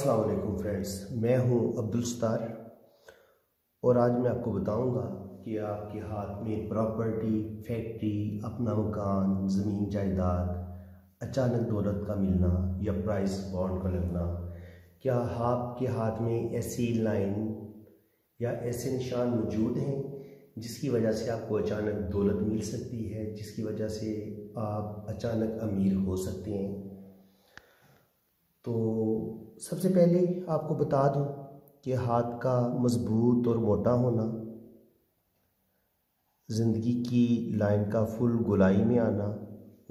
अस्सलाम वालेकुम फ्रेंड्स, मैं हूं अब्दुल सत्तार और आज मैं आपको बताऊंगा कि आपके हाथ में प्रॉपर्टी, फैक्ट्री, अपना मकान, ज़मीन जायदाद, अचानक दौलत का मिलना या प्राइस बॉन्ड का लगना, क्या आपके हाथ में ऐसी लाइन या ऐसे निशान मौजूद हैं जिसकी वजह से आपको अचानक दौलत मिल सकती है, जिसकी वजह से आप अचानक अमीर हो सकते हैं। तो सबसे पहले आपको बता दूं कि हाथ का मजबूत और मोटा होना, ज़िंदगी की लाइन का फुल गोलाई में आना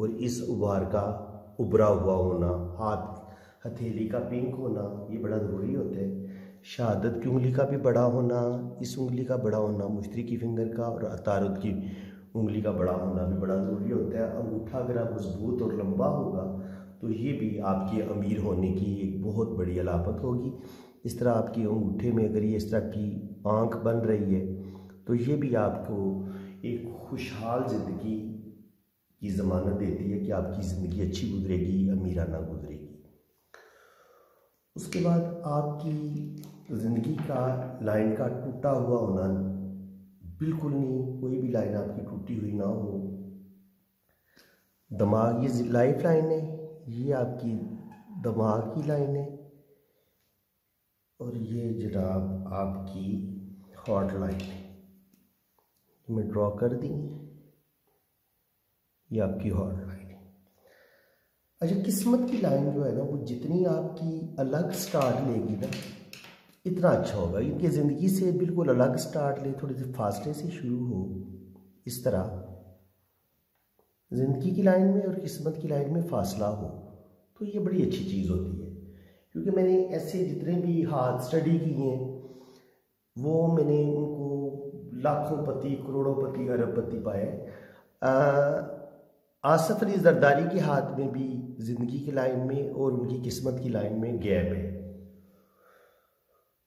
और इस उभार का उभरा हुआ होना, हाथ हथेली का पिंक होना, ये बड़ा ज़रूरी होता है। शहादत की उंगली का भी बड़ा होना, इस उंगली का बड़ा होना, मुश्तरी की फिंगर का और अतारुद की उंगली का बड़ा होना भी बड़ा ज़रूरी होता है। अंगूठा अगर आप मजबूत और लंबा होगा तो ये भी आपके अमीर होने की एक बहुत बड़ी अलामत होगी। इस तरह आपके अंगूठे में अगर ये इस तरह की आंख बन रही है तो ये भी आपको एक खुशहाल ज़िंदगी की ज़मानत देती है कि आपकी ज़िंदगी अच्छी गुजरेगी, अमीराना गुजरेगी। उसके बाद आपकी ज़िंदगी का लाइन का टूटा हुआ होना बिल्कुल नहीं, कोई भी लाइन आपकी टूटी हुई ना हो। दिमाग, ये लाइफ लाइन है, ये आपकी दिमाग की लाइन है और ये जनाब आपकी हॉट लाइन है। मैं ड्रॉ कर दी, ये आपकी हॉट लाइन है। अच्छा, किस्मत की लाइन जो है ना, वो जितनी आपकी अलग स्टार्ट लेगी ना इतना अच्छा होगा। इनकी ज़िंदगी से बिल्कुल अलग स्टार्ट ले, थोड़े से फासले से शुरू हो, इस तरह ज़िंदगी की लाइन में और किस्मत की लाइन में फासला हो तो ये बड़ी अच्छी चीज़ होती है। क्योंकि मैंने ऐसे जितने भी हाथ स्टडी किए हैं वो मैंने उनको लाखों पति, करोड़ों पति, अरबपति पाए। आसिफ अली जरदारी के हाथ में भी ज़िंदगी की लाइन में और उनकी किस्मत की लाइन में गैप है,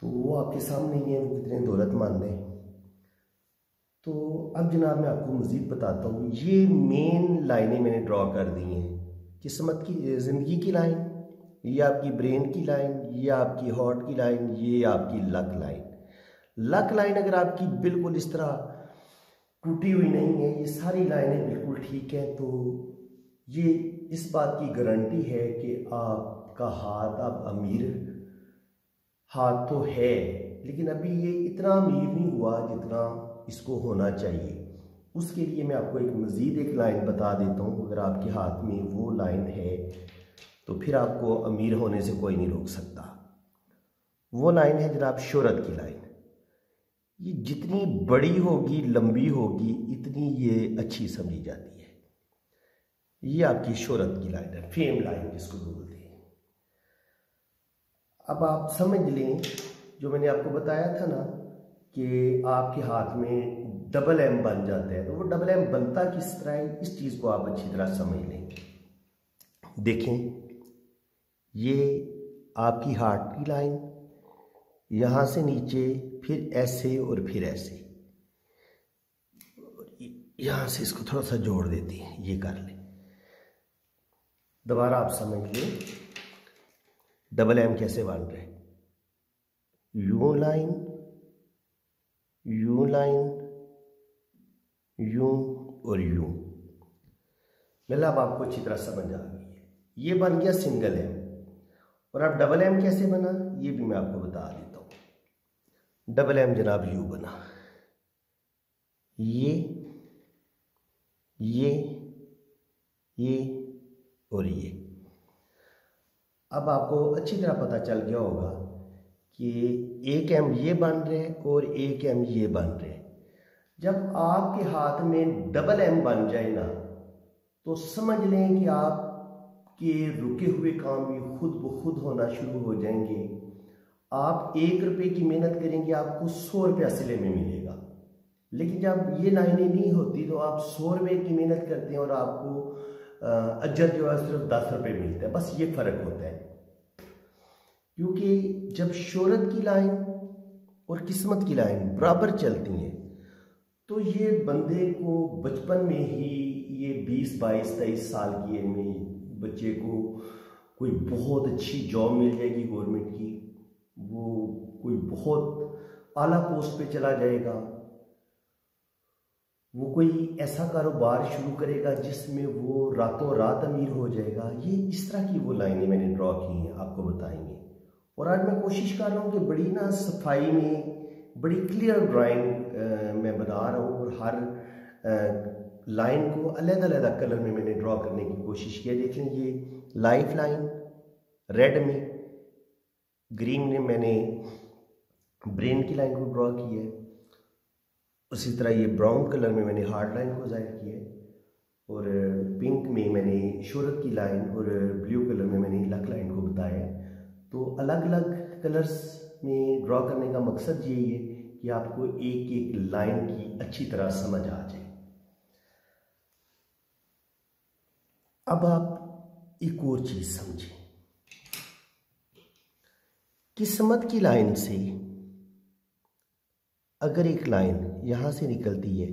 तो वो आपके सामने ही है, वो कितने दौलतमंद हैं। तो अब जनाब मैं आपको मज़ीद बताता हूँ। ये मेन लाइनें मैंने ड्रॉ कर दी हैं। किस्मत की, ज़िंदगी की लाइन, ये आपकी ब्रेन की लाइन, ये आपकी हार्ट की लाइन, ये आपकी लक लाइन। लक लाइन अगर आपकी बिल्कुल इस तरह टूटी हुई नहीं है, ये सारी लाइनें बिल्कुल ठीक हैं, तो ये इस बात की गारंटी है कि आपका हाथ अब अमीर हाथ तो है, लेकिन अभी ये इतना अमीर नहीं हुआ जितना इसको होना चाहिए। उसके लिए मैं आपको एक मज़ीद एक लाइन बता देता हूँ। अगर आपके हाथ में वो लाइन है तो फिर आपको अमीर होने से कोई नहीं रोक सकता। वो लाइन है जनाब शोहरत की लाइन। ये जितनी बड़ी होगी, लंबी होगी, इतनी ये अच्छी समझी जाती है। ये आपकी शोहरत की लाइन है, फेम लाइन जिसको बोलते हैं। अब आप समझ लें, जो मैंने आपको बताया था ना कि आपके हाथ में डबल एम बन जाता है, तो वो डबल एम बनता किस तरह है, इस चीज़ को आप अच्छी तरह समझ लें। देखें, ये आपकी हार्ट की लाइन, यहाँ से नीचे फिर ऐसे और फिर ऐसे, यहाँ से इसको थोड़ा सा जोड़ देते हैं, ये कर लें। दोबारा आप समझ लें डबल एम कैसे बन रहे हैं। यूं लाइन, यूं लाइन, यूं और यूं। मतलब आपको अच्छी तरह समझ आ गई है। ये बन गया सिंगल एम। और अब डबल एम कैसे बना ये भी मैं आपको बता देता हूँ। डबल एम जनाब यू बना, ये और ये। अब आपको अच्छी तरह पता चल गया होगा कि एक एम ये बन रहे और एक एम ये बन रहे। जब आपके हाथ में डबल एम बन जाए ना तो समझ लें कि आपके रुके हुए काम भी खुद ब खुद होना शुरू हो जाएंगे। आप 1 रुपये की मेहनत करेंगे, आपको 100 रुपया सिले में मिलेगा। लेकिन जब ये लाइनें नहीं होती तो आप 100 रुपये की मेहनत करते हैं और आपको अजर जो है सिर्फ 10 रुपये मिलता है। बस ये फ़र्क होता है। क्योंकि जब शोहरत की लाइन और किस्मत की लाइन बराबर चलती हैं तो ये बंदे को बचपन में ही, ये 20, 22, 23 साल की एज में बच्चे को कोई बहुत अच्छी जॉब मिल जाएगी गवर्नमेंट की, बहुत आला पोस्ट पे चला जाएगा, वो कोई ऐसा कारोबार शुरू करेगा जिसमें वो रातों रात अमीर हो जाएगा। ये इस तरह की वो लाइनें मैंने ड्रॉ की हैं, आपको बताएंगे। और आज मैं कोशिश कर रहा हूँ कि बड़ी ना सफाई में बड़ी क्लियर ड्राइंग मैं बना रहा हूँ, और हर लाइन को अलग अलग कलर में मैंने ड्रॉ करने की कोशिश की है। देखें, ये लाइफ लाइन रेड में, ग्रीन में मैंने ब्रेन की लाइन को ड्रॉ की है, उसी तरह ये ब्राउन कलर में मैंने हार्ट लाइन को ज़ाहिर किया है, और पिंक में मैंने शोहरत की लाइन, और ब्लू कलर में मैंने लक लाइन को बताया है। तो अलग अलग कलर्स में ड्रॉ करने का मकसद यही है कि आपको एक एक लाइन की अच्छी तरह समझ आ जाए। अब आप एक और चीज समझें, किस्मत की लाइन से अगर एक लाइन यहां से निकलती है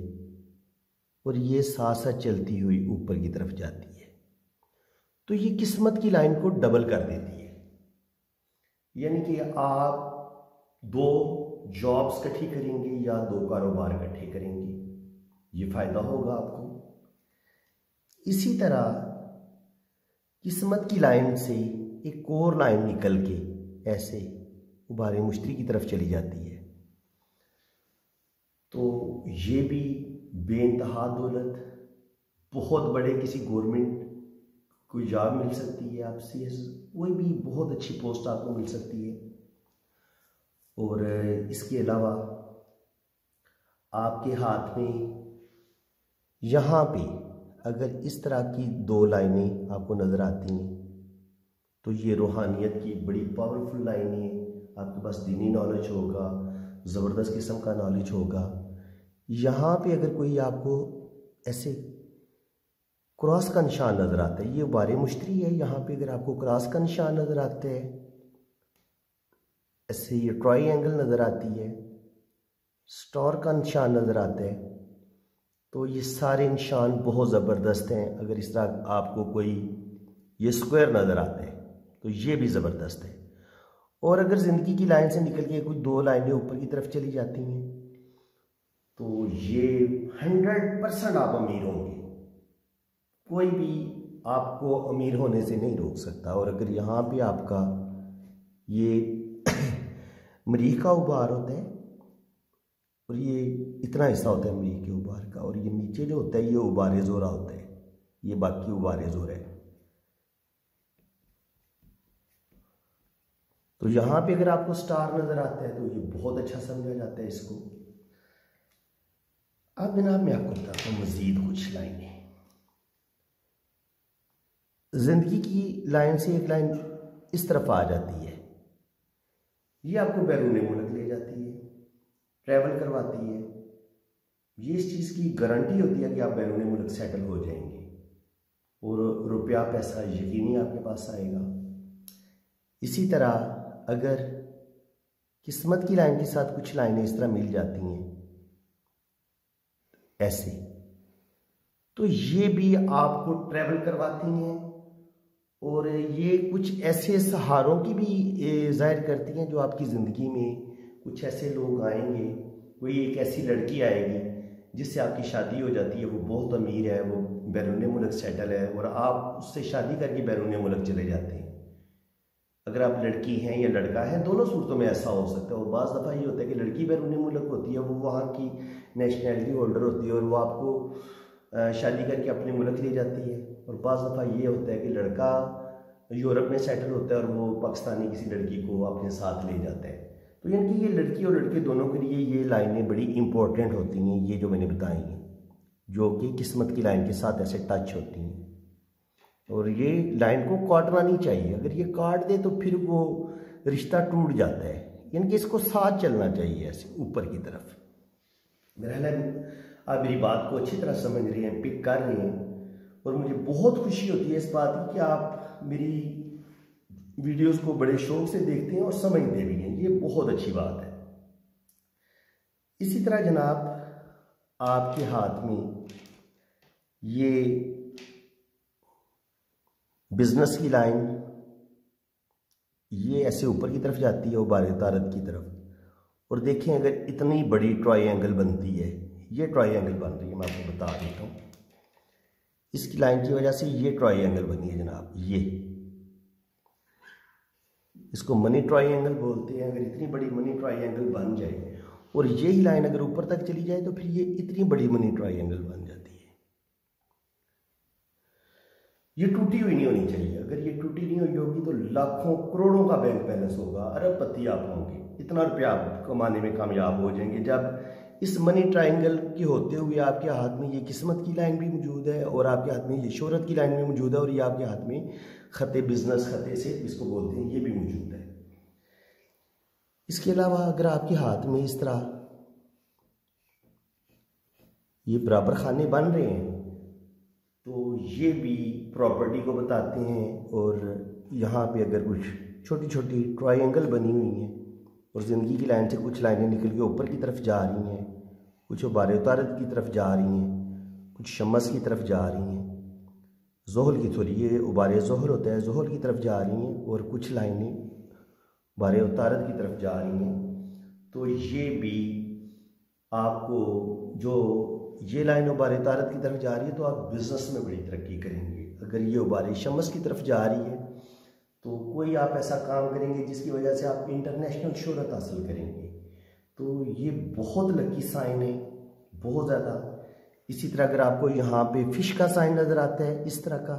और ये साथ साथ चलती हुई ऊपर की तरफ जाती है, तो ये किस्मत की लाइन को डबल कर देती है। यानी कि आप दो जॉब्स इकट्ठी करेंगे या दो कारोबार इकट्ठे करेंगे, ये फायदा होगा आपको। इसी तरह किस्मत की लाइन से एक और लाइन निकल के ऐसे उबारे मुश्तरी की तरफ चली जाती है, तो ये भी बेइंतहा दौलत, बहुत बड़े किसी गवर्नमेंट कोई जॉब मिल सकती है आपसे, कोई भी बहुत अच्छी पोस्ट आपको मिल सकती है। और इसके अलावा आपके हाथ में यहाँ पे अगर इस तरह की दो लाइनें आपको नज़र आती हैं, तो ये रूहानियत की बड़ी पावरफुल लाइनें हैं। आपके पास दीनी नॉलेज होगा, ज़बरदस्त किस्म का नॉलेज होगा। यहाँ पे अगर कोई आपको ऐसे क्रॉस का निशान नज़र आता है, ये बारे मुश्तरी है, यहाँ पे अगर आपको क्रॉस का निशान नज़र आता है, ऐसे ये ट्रायंगल नज़र आती है, स्टार का निशान नज़र आता है, तो ये सारे निशान बहुत ज़बरदस्त हैं। अगर इस तरह आपको कोई ये स्क्वायर नज़र आता है तो ये भी ज़बरदस्त है। और अगर ज़िंदगी की लाइन से निकल के कुछ दो लाइनें ऊपर की तरफ चली जाती हैं, तो ये 100% आप अमीर होंगे, कोई भी आपको अमीर होने से नहीं रोक सकता। और अगर यहाँ पे आपका ये मरीख का उबार होता है, और ये इतना हिस्सा होता है मरीख के उबार का, और ये नीचे जो होता है ये उबारे ज़ोरा होता है, ये बाकी उबारे ज़ोरा है। तो यहाँ पे अगर आपको स्टार नज़र आता है तो ये बहुत अच्छा समझा जाता है इसको। अब जनाब मैं आपको बताता हूँ मज़ीद कुछ लाइनें। ज़िंदगी की लाइन से एक लाइन इस तरफ आ जाती है, ये आपको बैरून मुल्क ले जाती है, ट्रैवल करवाती है। ये इस चीज़ की गारंटी होती है कि आप बैरून मुल्क सेटल हो जाएंगे और रुपया पैसा यकीनी आपके पास आएगा। इसी तरह अगर किस्मत की लाइन के साथ कुछ लाइनें इस तरह मिल जाती हैं ऐसे, तो ये भी आपको ट्रैवल करवाती हैं, और ये कुछ ऐसे सहारों की भी जाहिर करती हैं जो आपकी ज़िंदगी में कुछ ऐसे लोग आएंगे, कोई एक ऐसी लड़की आएगी जिससे आपकी शादी हो जाती है, वो बहुत अमीर है, वो बैरून मुल्क सेटल है, और आप उससे शादी करके बैरून मुल्क चले जाते हैं। अगर आप लड़की हैं या लड़का है, दोनों सूरतों में ऐसा हो सकता है। और बाज़ दफ़ा ये होता है कि लड़की बैरून मुल्क होती है, वो वहाँ की नेशनैलिटी होल्डर होती है, और वो आपको शादी करके अपने मुल्क ले जाती है। और बाज़ दफ़ा ये होता है कि लड़का यूरोप में सेटल होता है और वो पाकिस्तानी किसी लड़की को अपने साथ ले जाता है। तो यानी कि ये लड़की और लड़के दोनों के लिए ये लाइनें बड़ी इंपॉर्टेंट होती हैं, ये जो मैंने बताई हैं, जो कि किस्मत की लाइन के साथ ऐसे टच होती हैं। और ये लाइन को काटना नहीं चाहिए, अगर ये काट दे तो फिर वो रिश्ता टूट जाता है, यानी कि इसको साथ चलना चाहिए ऐसे ऊपर की तरफ। मेरा आप मेरी बात को अच्छी तरह समझ रहे हैं, पिक कर रहे हैं, और मुझे बहुत खुशी होती है इस बात की कि आप मेरी वीडियोस को बड़े शौक से देखते हैं और समझते भी हैं, ये बहुत अच्छी बात है। इसी तरह जनाब आपके हाथ में ये बिजनेस की लाइन ये ऐसे ऊपर की तरफ जाती है, उबारे तारत की तरफ, और देखें अगर इतनी बड़ी ट्रायंगल बनती है, ये ट्रायंगल बन रही है, मैं आपको बता देता हूँ, इसकी लाइन की वजह से ये ट्रायंगल बनी है जनाब। ये इसको मनी ट्रायंगल बोलते हैं। अगर इतनी बड़ी मनी ट्रायंगल बन जाए और यही लाइन अगर ऊपर तक चली जाए तो फिर ये इतनी बड़ी मनी ट्रायंगल बन जाती है। ये टूटी हुई नहीं होनी चाहिए। अगर ये टूटी नहीं हुई होगी तो लाखों करोड़ों का बैंक बैलेंस होगा, अरबपति आप होंगे, इतना रुपया आप कमाने में कामयाब हो जाएंगे जब इस मनी ट्रायंगल के होते हुए आपके हाथ में ये किस्मत की लाइन भी मौजूद है और आपके हाथ में ये शोहरत की लाइन भी मौजूद है और ये आपके हाथ में खते बिजनेस, खते से इसको बोलते हैं, ये भी मौजूद है। इसके अलावा अगर आपके हाथ में इस तरह ये बराबर खाने बन रहे हैं तो ये भी प्रॉपर्टी को बताते हैं। और यहाँ पे अगर कुछ छोटी छोटी ट्रायंगल बनी हुई हैं और ज़िंदगी की लाइन से कुछ लाइनें निकल के ऊपर की तरफ जा रही हैं, कुछ उबारे उतारत की तरफ जा रही हैं, कुछ शमस की तरफ जा रही हैं, ज़ोहल की, सॉरी ये उबारे ज़ोहल होता है, ज़ोहल की तरफ जा रही हैं, और कुछ लाइनें उबारे उतारत की तरफ जा रही हैं। तो ये भी आपको, जो ये लाइन उबारे उतारत की तरफ जा रही है तो आप बिज़नेस में बड़ी तरक्की करेंगे। अगर ये उबारे शमस की तरफ जा रही है तो कोई आप ऐसा काम करेंगे जिसकी वजह से आप इंटरनेशनल शोहरत हासिल करेंगे। तो ये बहुत लकी साइन है, बहुत ज़्यादा। इसी तरह अगर आपको यहाँ पे फिश का साइन नज़र आता है, इस तरह का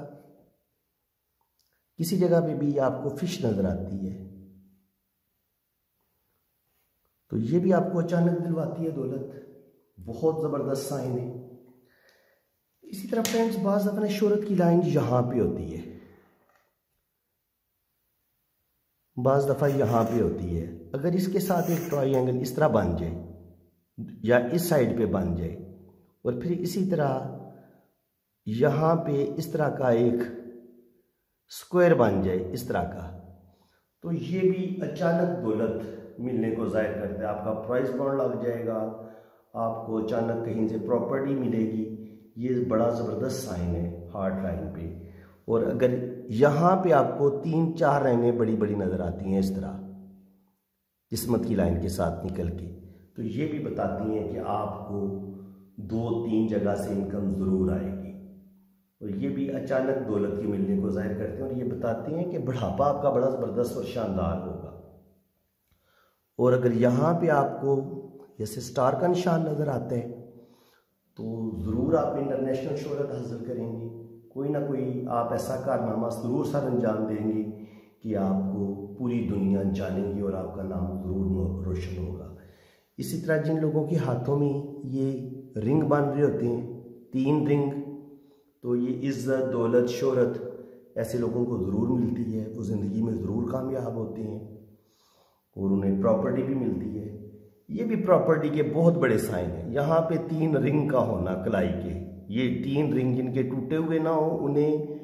किसी जगह पे भी आपको फिश नज़र आती है तो ये भी आपको अचानक दिलवाती है दौलत, बहुत ज़बरदस्त साइन है। इसी तरह फ्रेंड्स बाज़ अपने शोहरत की लाइन यहाँ पे होती है, बाज़ दफ़ा यहाँ पे होती है। अगर इसके साथ एक ट्रायंगल इस तरह बन जाए या इस साइड पे बन जाए और फिर इसी तरह यहाँ पे इस तरह का एक स्क्वायर बन जाए इस तरह का, तो ये भी अचानक दौलत मिलने को ज़ाहिर करता है। आपका प्राइस बॉन्ड लग जाएगा, आपको अचानक कहीं से प्रॉपर्टी मिलेगी। ये बड़ा ज़बरदस्त साइन है हार्ट लाइन पे। और अगर यहाँ पे आपको 3-4 लाइनें बड़ी बड़ी नज़र आती हैं इस तरह किस्मत की लाइन के साथ निकल के, तो ये भी बताती हैं कि आपको 2-3 जगह से इनकम ज़रूर आएगी। और ये भी अचानक दौलत की मिलने को ज़ाहिर करते हैं और ये बताते हैं कि बुढ़ापा आपका बड़ा ज़बरदस्त और शानदार होगा। और अगर यहाँ पे आपको जैसे स्टार का निशान नज़र आता है तो ज़रूर आप इंटरनेशनल शोहरत हासिल करेंगे। कोई ना कोई आप ऐसा कारनामा ज़रूर सर अंजाम देंगे कि आपको पूरी दुनिया जानेगी और आपका नाम ज़रूर रोशन होगा। इसी तरह जिन लोगों के हाथों में ये रिंग बन रहे होते हैं, 3 रिंग, तो ये इज़्ज़त, दौलत, शोहरत ऐसे लोगों को ज़रूर मिलती है। वो ज़िंदगी में ज़रूर कामयाब होते हैं और उन्हें प्रॉपर्टी भी मिलती है। ये भी प्रॉपर्टी के बहुत बड़े साइन हैं। यहाँ पे 3 रिंग का होना कलाई के, ये 3 रिंग जिनके टूटे हुए ना हो, उन्हें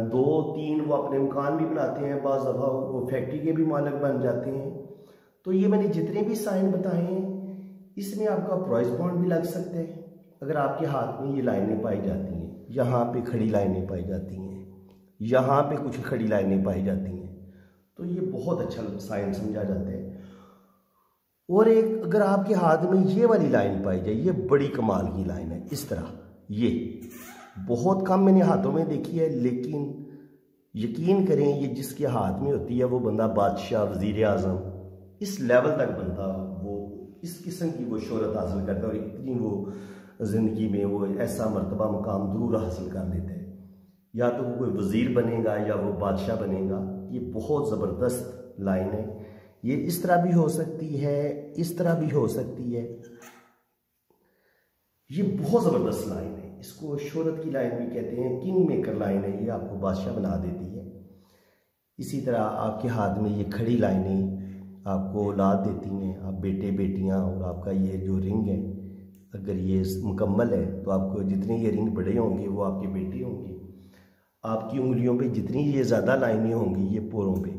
2-3 वो अपने मकान भी बनाते हैं, बाज़ दफ़ा वो फैक्ट्री के भी मालिक बन जाते हैं। तो ये मैंने जितने भी साइन बताए हैं इसमें आपका प्राइस बॉन्ड भी लग सकते हैं अगर आपके हाथ में ये लाइनें पाई जाती हैं। यहाँ पे खड़ी लाइनें पाई जाती हैं, यहाँ पे कुछ खड़ी लाइनें पाई जाती हैं, तो ये बहुत अच्छा साइन समझा जाता है। और एक अगर आपके हाथ में ये वाली लाइन पाई जाए, ये बड़ी कमाल की लाइन है इस तरह, ये बहुत कम मैंने हाथों में देखी है, लेकिन यकीन करें ये जिसके हाथ में होती है वो बंदा बादशाह, वज़ीर आज़म, इस लेवल तक बंदा वो इस किस्म की वो शोहरत हासिल करता है और इतनी वो ज़िंदगी में वो ऐसा मर्तबा मुकाम ज़रूर हासिल कर लेता है। या तो वो कोई वज़ीर बनेगा या वो बादशाह बनेगा। ये बहुत ज़बरदस्त लाइन है। ये इस तरह भी हो सकती है, इस तरह भी हो सकती है। ये बहुत ज़बरदस्त लाइन है, इसको शोहरत की लाइन भी कहते हैं, किंग मेकर लाइन है। ये आपको बादशाह बना देती है। इसी तरह आपके हाथ में ये खड़ी लाइनें आपको औलाद देती हैं, आप बेटे बेटियां, और आपका ये जो रिंग है अगर ये मुकम्मल है तो आपको जितने ये रिंग बड़े होंगे वो आपके बेटे होंगे। आपकी उंगलियों पे जितनी ये ज़्यादा लाइनें होंगी, ये पोरों पे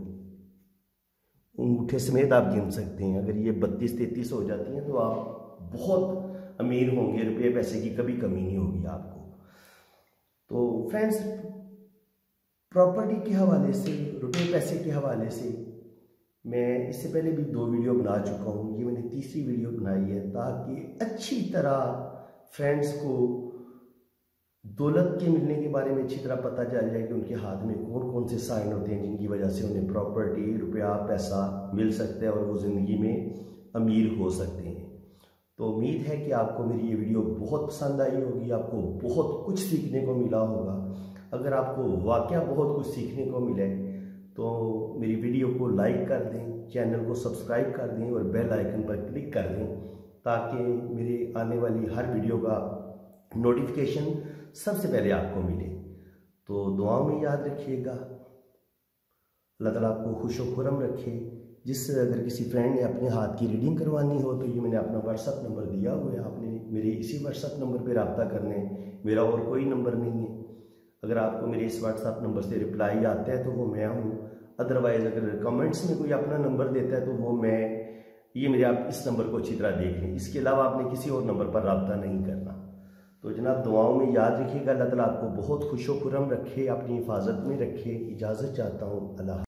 अंगूठे समेत आप गिन सकते हैं, अगर ये 32-33 हो जाती हैं तो आप बहुत अमीर होंगे, रुपये पैसे की कभी कमी नहीं होगी आपको। तो फ्रेंड्स, प्रॉपर्टी के हवाले से, रुपये पैसे के हवाले से मैं इससे पहले भी 2 वीडियो बना चुका हूँ, ये मैंने तीसरी वीडियो बनाई है ताकि अच्छी तरह फ्रेंड्स को दौलत के मिलने के बारे में अच्छी तरह पता चल जाए कि उनके हाथ में कौन कौन से साइन होते हैं जिनकी वजह से उन्हें प्रॉपर्टी, रुपया, पैसा मिल सकता है और वो ज़िंदगी में अमीर हो सकते हैं। तो उम्मीद है कि आपको मेरी ये वीडियो बहुत पसंद आई होगी, आपको बहुत कुछ सीखने को मिला होगा। अगर आपको वाकया बहुत कुछ सीखने को मिले तो मेरी वीडियो को लाइक कर दें, चैनल को सब्सक्राइब कर दें और बेल आइकन पर क्लिक कर दें ताकि मेरे आने वाली हर वीडियो का नोटिफिकेशन सबसे पहले आपको मिले। तो दुआओं में याद रखिएगा। अल्लाह ताला आपको खुश व खुरम रखे। जिससे अगर किसी फ्रेंड ने अपने हाथ की रीडिंग करवानी हो तो ये मैंने अपना व्हाट्सअप नंबर दिया हुआ है, आपने मेरे इसी व्हाट्सअप नंबर पर रब्ता करना है, मेरा और कोई नंबर नहीं है। अगर आपको मेरे इस व्हाट्सअप नंबर से रिप्लाई आता है तो वो मैं हूँ, अदरवाइज़ अगर कमेंट्स में कोई अपना नंबर देता है तो वो मैं, ये मेरे आप इस नंबर को अच्छी तरह देख लें। इसके अलावा आपने किसी और नंबर पर रब्ता नहीं करना। तो जनाब दुआओं में याद रखिएगा। अल्लाह ताला आपको बहुत खुश व खुरम रखे, अपनी हिफाजत में रखे। इजाज़त चाहता हूँ। अल्लाह।